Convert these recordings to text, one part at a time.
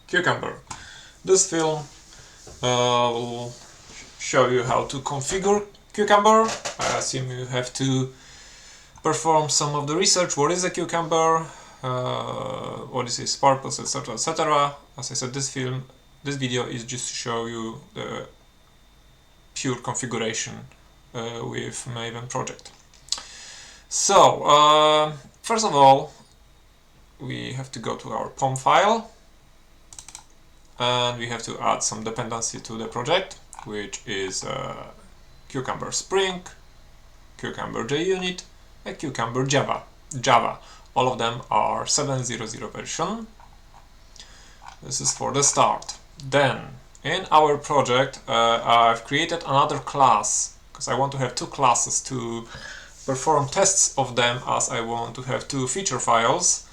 11.Cucumber. This film will show you how to configure Cucumber. I assume you have to perform some of the research. What is a Cucumber? What is its purpose, etc., etc. As I said, this video is just to show you the pure configuration with Maven project. So first of all, we have to go to our POM file and we have to add some dependency to the project, which is Cucumber Spring, Cucumber JUnit, and Cucumber Java. All of them are 7.0.0 version. This is for the start. Then in our project I've created another class because I want to have two classes to perform tests of them, as I want to have two feature files,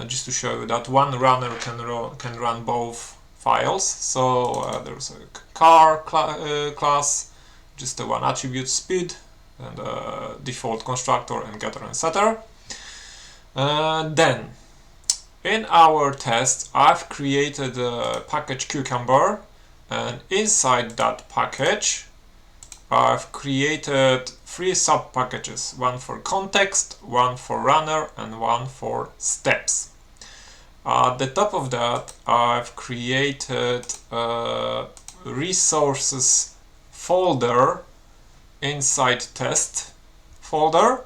just to show you that one runner can run both files. So there's a car class, just the one attribute speed, and a default constructor and getter and setter. Then in our test I've created a package Cucumber, and inside that package I've created three sub packages, one for context, one for runner, and one for steps. At the top of that I've created a resources folder inside test folder,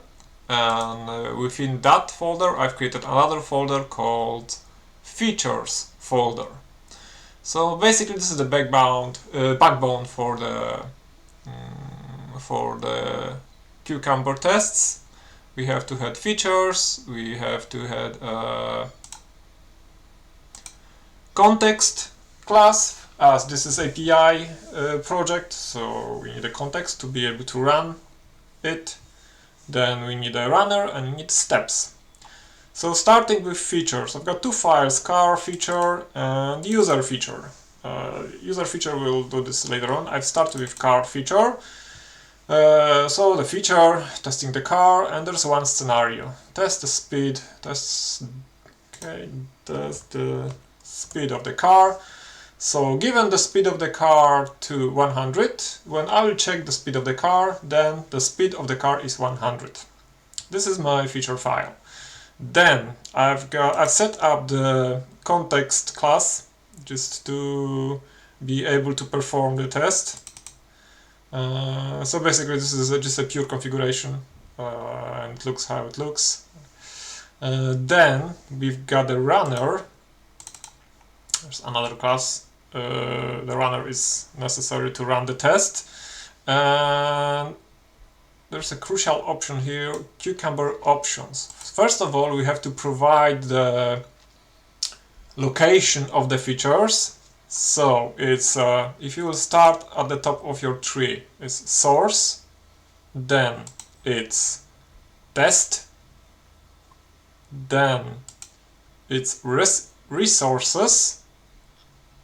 and within that folder I've created another folder called features folder. So basically this is the backbone for the Cucumber tests. We have to add features, we have to add context class, as this is API project, so we need a context to be able to run it. Then we need a runner and we need steps. So starting with features, I've got two files, car feature and user feature. User feature will do this later on. I've started with car feature. So the feature, testing the car, and there's one scenario. Test the speed, test the speed of the car. So given the speed of the car to 100, when I will check the speed of the car, then the speed of the car is 100. This is my feature file. Then I've set up the context class just to be able to perform the test. So basically this is just a pure configuration, and it looks how it looks. Then we've got the runner. There's another class. The runner is necessary to run the test. And there's a crucial option here, Cucumber options. First of all, we have to provide the location of the features. So it's if you will start at the top of your tree, it's source, then it's test, then it's resources,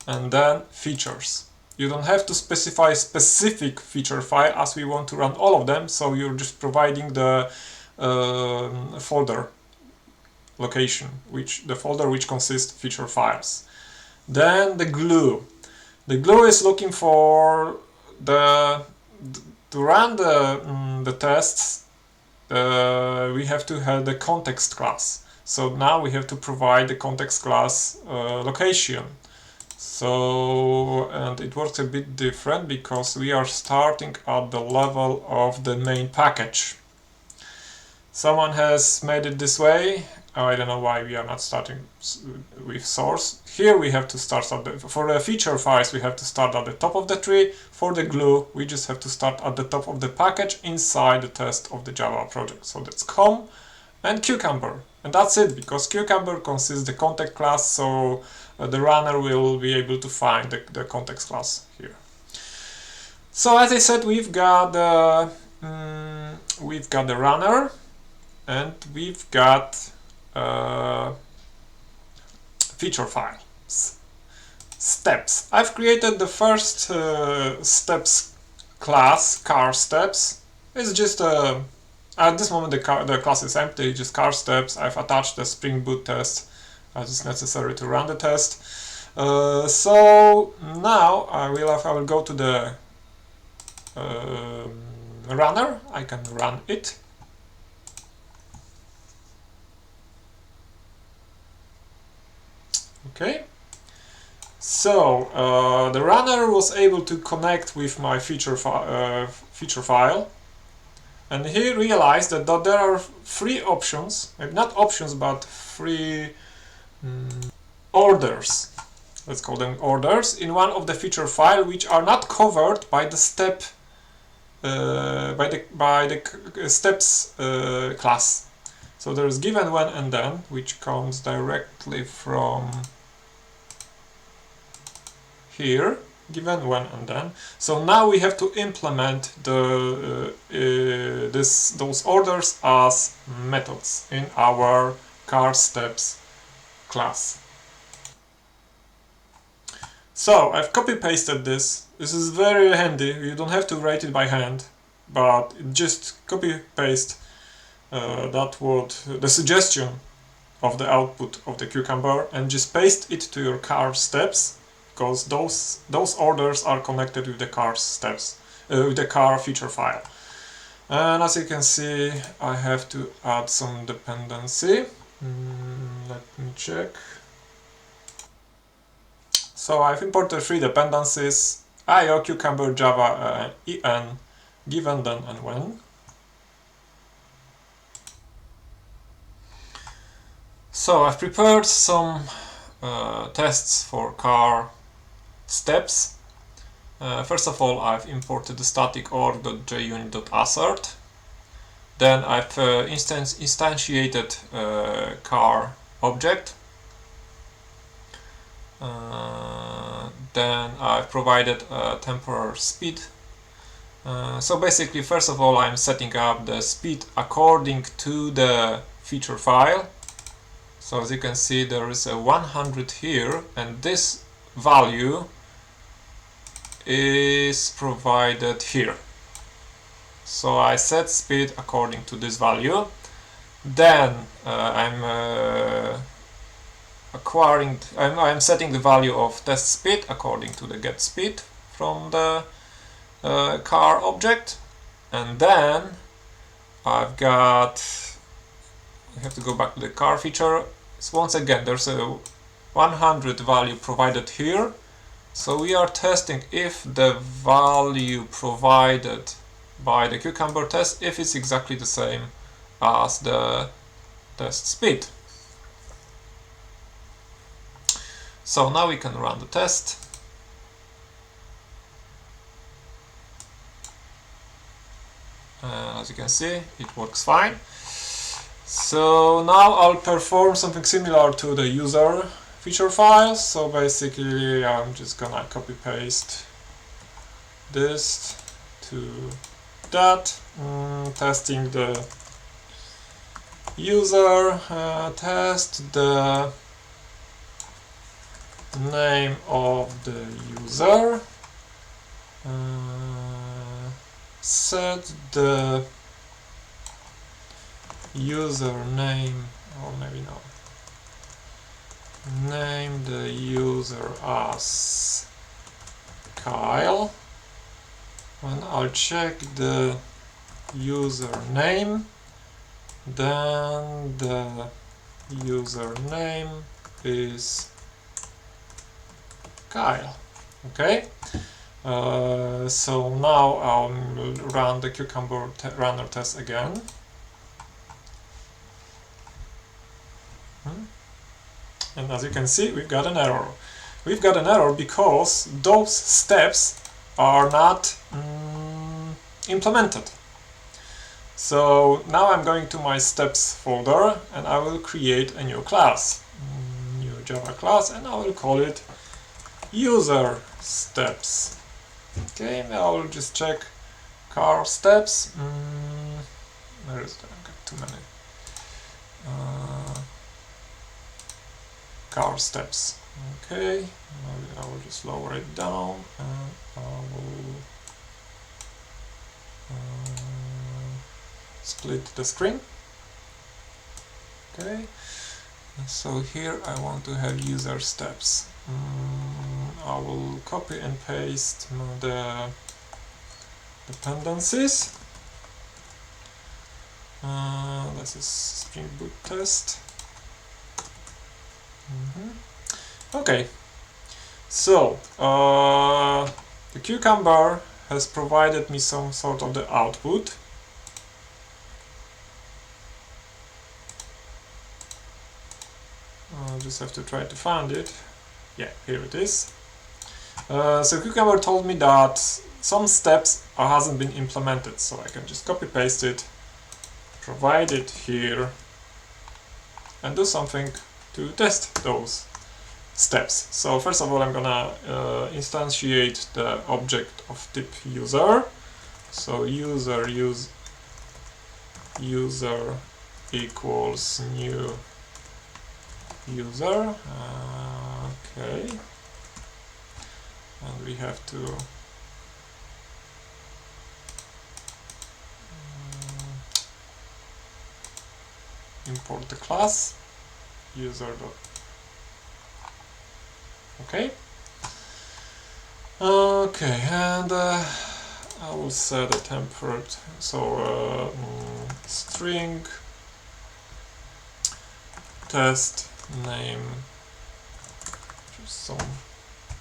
and then features. You don't have to specify a specific feature file, as we want to run all of them, so you're just providing the folder location, the folder which consists feature files. Then the glue. The glue is looking for to run the tests. We have to have the context class. So now we have to provide the context class location. So, and it works a bit different because we are starting at the level of the main package. Someone has made it this way. I don't know why we are not starting with source. Here we have to start for the feature files we have to start at the top of the tree. For the glue we just have to start at the top of the package inside the test of the Java project. So that's com and Cucumber. And that's it, because Cucumber consists the context class, so the runner will be able to find the context class here. So as I said, we've got the runner, and we've got feature files. Steps. I've created the first steps class, car steps. It's just at this moment the class is empty, just car steps. I've attached the Spring Boot test as it's necessary to run the test. So now I will go to the runner. I can run it. Okay. So the runner was able to connect with my feature file, and he realized that there are three options, maybe not options, but three orders. Let's call them orders in one of the feature file, which are not covered by the step by the steps class. So there's given, when, and then, which comes directly from here, given, when, and then. So now we have to implement the those orders as methods in our car steps class. So I've copy-pasted this. This is very handy. You don't have to write it by hand, but just copy-paste the suggestion of the output of the Cucumber, and just paste it to your car steps, because those orders are connected with the car steps, with the car feature file. And as you can see, I have to add some dependency. Let me check. So I've imported three dependencies: IO, Cucumber, Java, en, given, then, and when. So I've prepared some tests for car steps. First of all, I've imported the static org.junit.assert. Then I've instantiated car object. Then I've provided a temporary speed. So basically, first of all, I'm setting up the speed according to the feature file. So as you can see, there is a 100 here, and this value is provided here. So I set speed according to this value. Then I'm setting the value of test speed according to the get speed from the car object, and then I have to go back to the car feature. So once again, there's a 100 value provided here. So we are testing if the value provided by the Cucumber test, if it's exactly the same as the test speed. So now we can run the test. As you can see, it works fine. So now I'll perform something similar to the user feature file. So basically, I'm just gonna copy paste this to that, testing the user, test the name of the user, set the username, or maybe no, name the user as Kyle, and I'll check the username, then the username is Kyle. Okay, so now I'll run the Cucumber runner test again. And as you can see, we've got an error. We've got an error because those steps are not implemented. So now I'm going to my steps folder, and I will create a new class, new Java class, and I will call it user steps. Okay, now I will just check car steps. Where is that? I've got too many. Car steps. Okay, I will just lower it down, and I will split the screen. Okay, So here I want to have user steps. I will copy and paste the dependencies. This is Spring Boot test. Okay, so the Cucumber has provided me some sort of the output. I'll just have to try to find it. Yeah, here it is. So Cucumber told me that some steps hasn't been implemented, so I can just copy paste it, provide it here, and do something to test those steps. So first of all, I'm gonna instantiate the object of type user. So user equals new user. Okay, and we have to import the class user. Okay. Okay, and I will set a template. So string test name, just some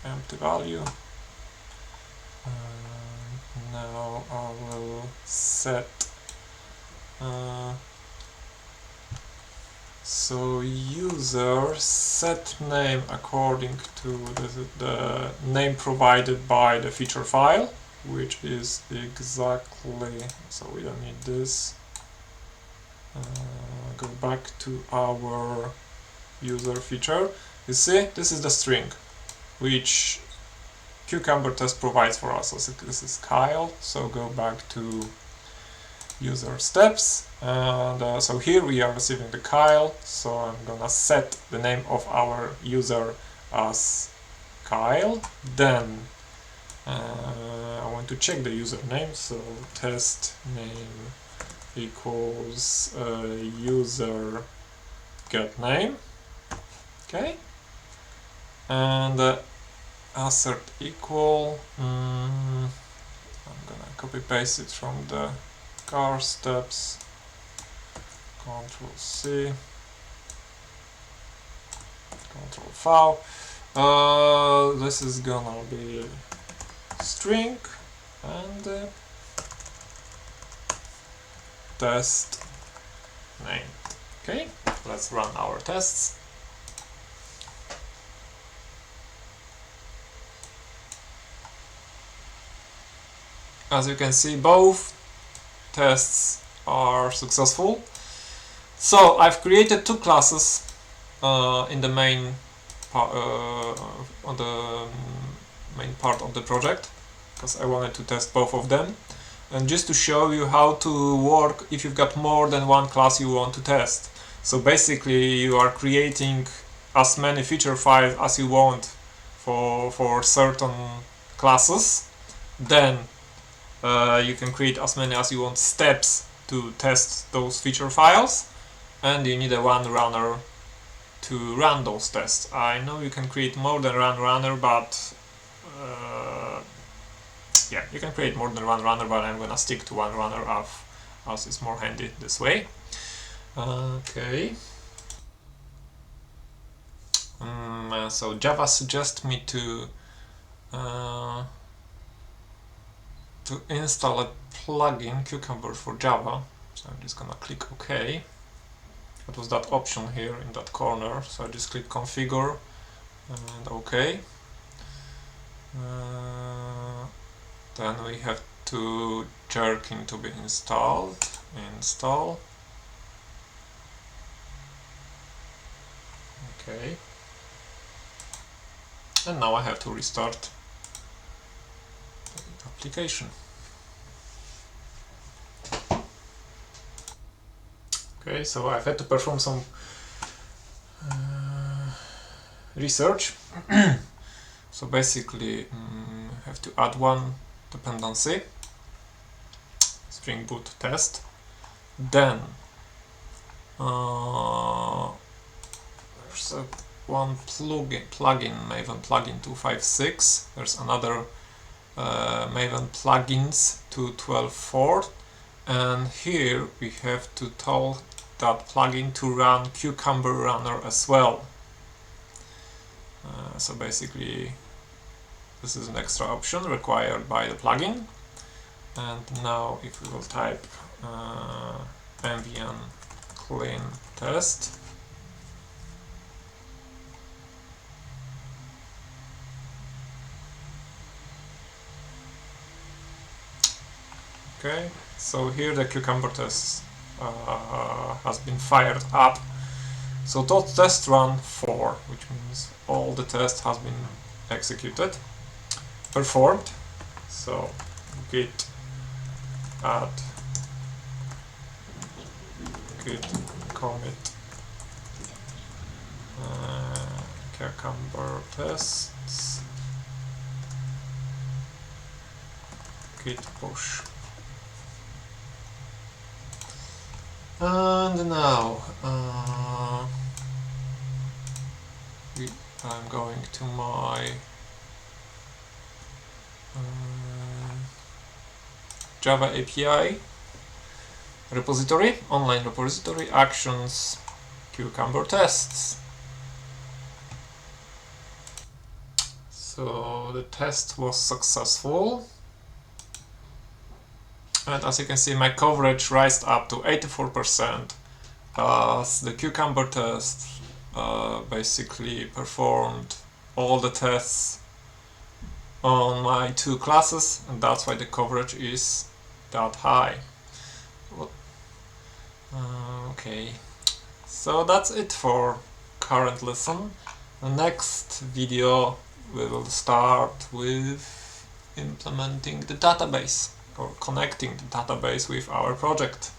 empty value. Now I will set so user set name according to the name provided by the feature file, which is exactly, so we don't need this. Go back to our user feature. You see, this is the string which Cucumber test provides for us. So this is Kyle, so go back to user steps, and so here we are receiving the Kyle, so I'm gonna set the name of our user as Kyle. Then I want to check the username, so test name equals user get name. Okay, and assert equal, I'm gonna copy paste it from the car steps, Ctrl C, Ctrl V. This is gonna be string and test name. Okay, let's run our tests. As you can see, both tests are successful. So I've created two classes in the main on the main part of the project, because I wanted to test both of them, and just to show you how to work if you've got more than one class you want to test. So basically you are creating as many feature files as you want for certain classes, then you can create as many as you want steps to test those feature files, and you need a one runner to run those tests. I know you can create more than one runner, but yeah, you can create more than one runner, but I'm gonna stick to one runner as it's more handy this way. Okay. So Java suggests me to install a plugin Cucumber for Java, so I'm just gonna click OK. That was that option here in that corner, so I just click configure and OK. Then we have to Jerkin to be installed. Install. Okay. And now I have to restart the application. Okay, so I've had to perform some research. So basically, I have to add one dependency, Spring Boot test. Then there's one plugin, Maven plugin 256. There's another Maven plugins to 12.4, and here we have to tell that plugin to run Cucumber runner as well. So basically this is an extra option required by the plugin. And now if we will type mvn clean test, okay, so here the Cucumber test has been fired up. So test run 4, which means all the test has been executed, performed. So git add git commit Cucumber tests, git push. And now I'm going to my Java API repository, online repository, actions, Cucumber tests. So the test was successful, and as you can see, my coverage raised up to 84%, as the Cucumber test basically performed all the tests on my 2 classes, and that's why the coverage is that high. Okay, so that's it for current lesson. The next video we will start with implementing the database, or connecting the database with our project.